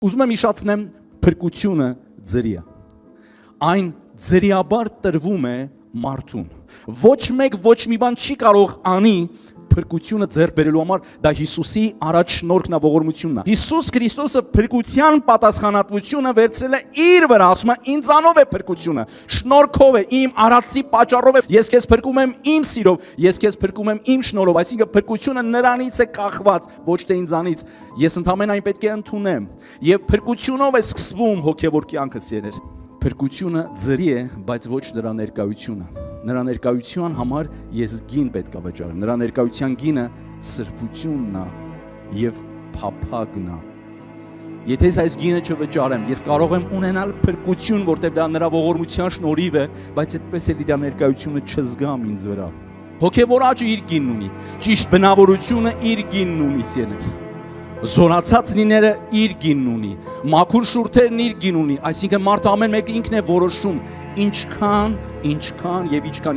Ուզում եմ իշացնեմ փրկությունը ձրի է։ Այն ձրիաբար տրվում է մարդուն։ Ոչ մեկ ոչ մի բան չի կարող անի փրկությունը ձեռք բերելու համար, դա Հիսուսի առաջ շնորհքն է, ողորմությունն է։ Հիսուս Քրիստոսը փրկության պատասխանատվությունը վերցրել է իր վրա, ասում է ինձանով է փրկությունը, շնորհքով է, իմ արածի պատճառով է։ Ես քեզ փրկում եմ իմ սիրով, ես քեզ փրկում եմ իմ շնորհով, այսինքն փրկությունը նրանից է կախված, ոչ թե ինձանից։ Ես ընդհանրապես այն պետք է ընդունեմ։ Եվ փրկությունով է սկսվում հոգևոր կյանքս երեր։ Փրկությունը ձրի է, բայց ոչ նրա ներկայությունը։ Նրա ներկայության համար ես գին պետք է վճարեմ։ Նրա ներկայության գինը սրբությունն է եւ փափագն է։ Եթե ես այս գինը չվճարեմ, ես կարող եմ ունենալ փրկություն, որտեղ դա նրա ողորմության շնորհիվ է, բայց այդպես էլ իր ներկայությունը չզգամ ինձ վրա։ Հոգևոր աճը իր գինն ունի, ճիշտ բնավորությունը իր գինն ունի, սիրներ։ Զորացած լինելը իր գինն ունի, մաքուր շուրթերն իր գին ունի, այսինքն մարդը ամեն մեկը ինքն է որոշում ինչքան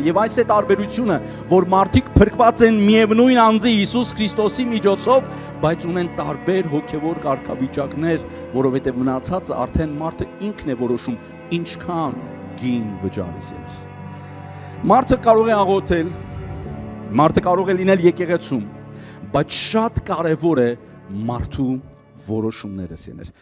եւ այս է տարբերությունը, որ մարդիկ փրկված են միևնույն անձի Հիսուս Քրիստոսի միջոցով, բայց ունեն տարբեր հոգևոր կարգավիճակներ, որովհետեւ մնացածը արդեն մարդը ինքն է որոշում ինչքան գին վճարես ես։ Մարդը կարող է աղոթել, մարդը կարող է լինել եկեղեցում, բայց շատ կարևոր է մարդու որոշումները սեներ։